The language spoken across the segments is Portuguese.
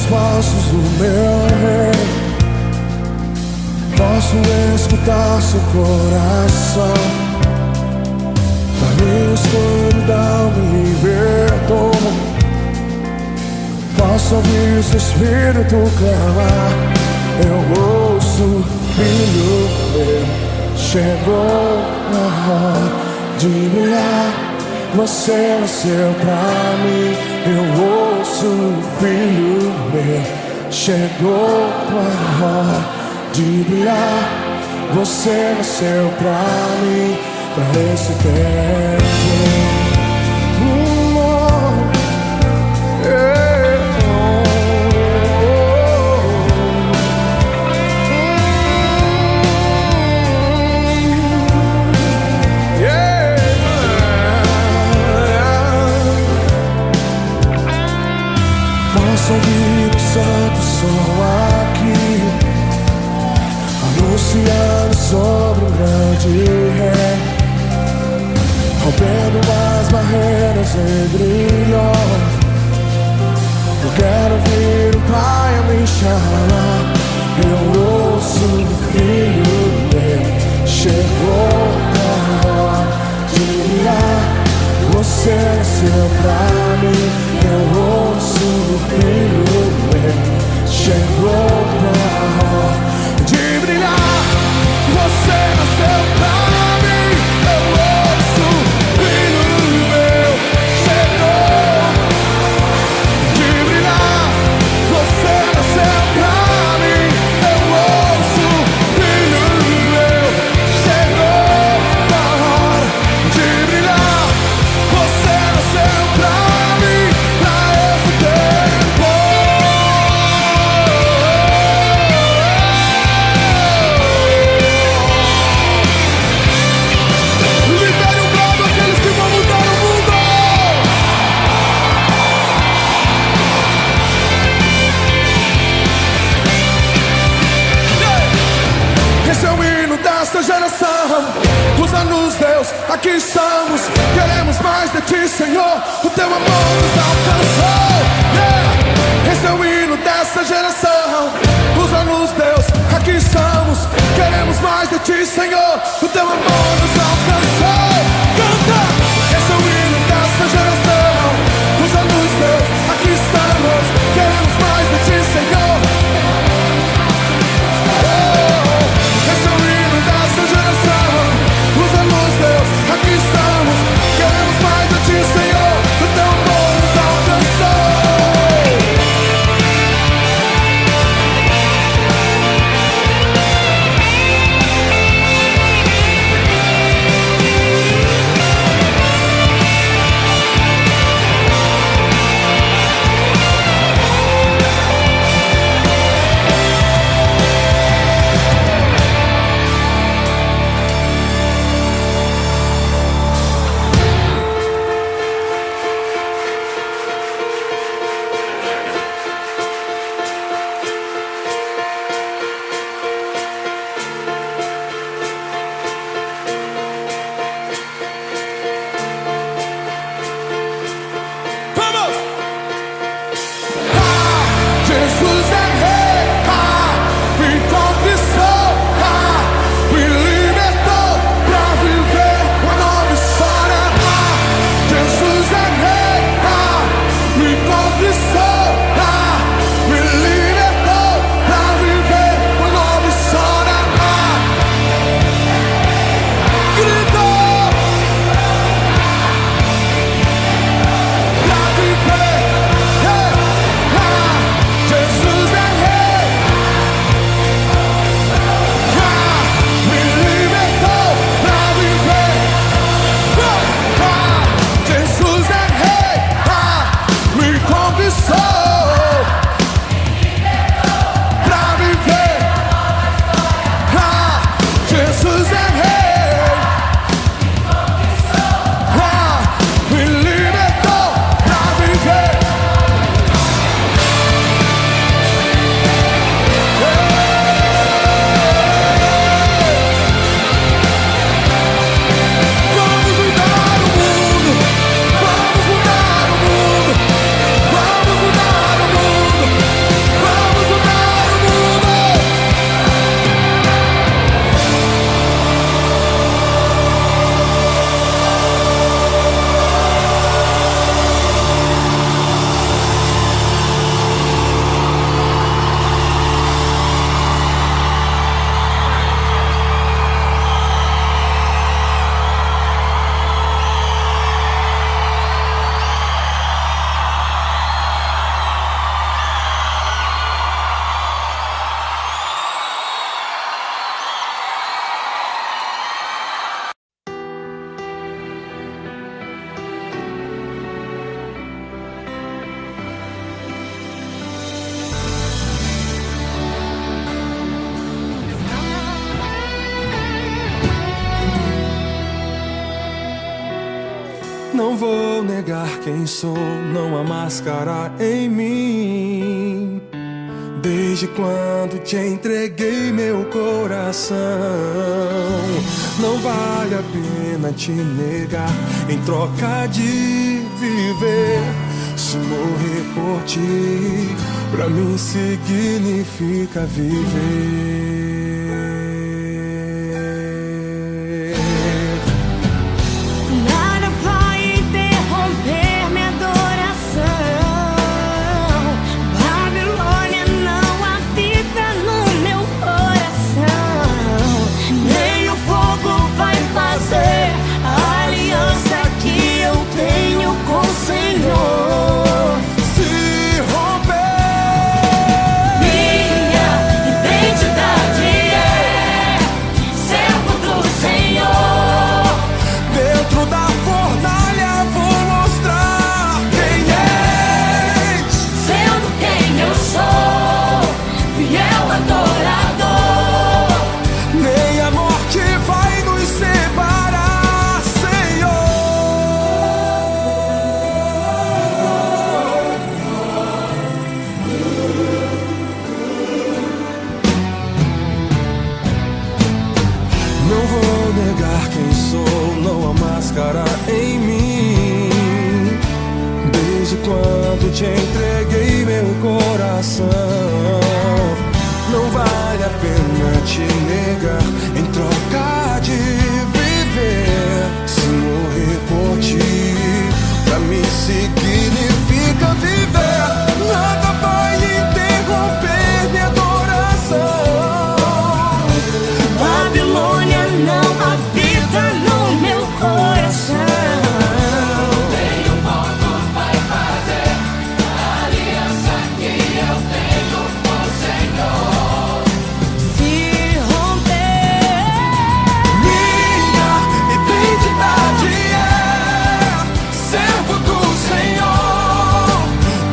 passos do meu rei. Posso escutar seu coração. Da minha escuridão me libertou. Posso ouvir seu espírito clamar. Eu ouço, filho meu, chegou a hora de brilhar. Você nasceu pra mim. Eu ouço, filho meu, chegou a hora de brilhar. Você nasceu pra mim, pra esse tempo. Posso ouvir o santo som aqui, anunciando sobre um grande rei, rompendo as barreiras entre nós. Eu quero ouvir o Pai a me chamar. Eu ouço o Filho meu, chegou a hora de brilhar. Você nasceu pra mim. Eu ouço o Filho meu, chegou a hora de brilhar. Você nasceu pra mim. Eu ouço o Filho meu, chegou de brilhar. Você nasceu pra mim. Eu ouço o Filho meu, chegou a hora de brilhar. Você nasceu pra mim, pra esse tempo. Libere o brado aqueles que vão mudar o mundo. Esse é o hino desta geração. Usa-nos, Deus, aqui estamos. Queremos mais de ti, Senhor. O teu amor nos alcançou. Esse é o hino desta geração. Usa-nos, Deus, aqui estamos. Queremos mais de ti, Senhor. O teu amor nos alcançou. Canta! Esse é o hino desta geração. Usa-nos, Deus, aqui estamos. Queremos mais de ti, Senhor. Esse é o hino desta geração. Usa-nos, Deus, aqui estamos. Queremos mais de ti, Senhor. O teu amor nos alcançou. Não vou negar quem sou, não há máscara em mim. Desde quando te entreguei meu coração, não vale a pena te negar em troca de viver. Se morrer por ti, pra mim significa viver. Não vou negar quem sou, não há máscara em mim. Desde quando te entreguei meu coração, não vale a pena te negar em troca de viver. Se morrer por ti, pra mim significa viver. Nada vai interromper minha adoração. Babilônia não habita no meu coração. Nenhum voto vai fazer a aliança que eu tenho com o Senhor. Se romper, Minha identidade é servo do Senhor.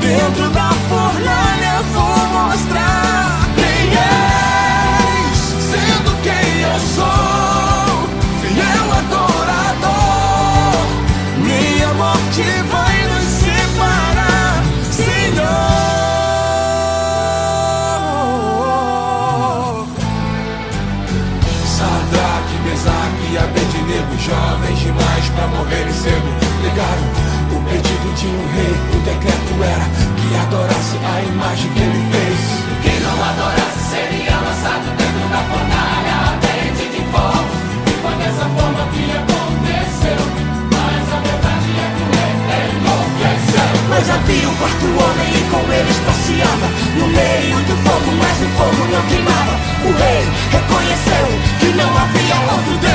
Dentro da fornalha vou mostrar quem és, sendo quem eu sou, fiel adorador. Minha morte vai nos separar, Senhor. Sadraque, Mesaque e Abednego, jovens demais pra morrerem cedo, ligaram o pedido de um rei. O decreto era que adorasse a imagem que ele fez. Quem não adorasse seria lançado dentro da fornalha ardente de fogo. E foi dessa forma que aconteceu. Mas a verdade é que o rei enlouqueceu. mas havia um quarto homem e com eles passeava no meio do fogo, mas o fogo não queimava. O rei reconheceu que não havia outro Deus.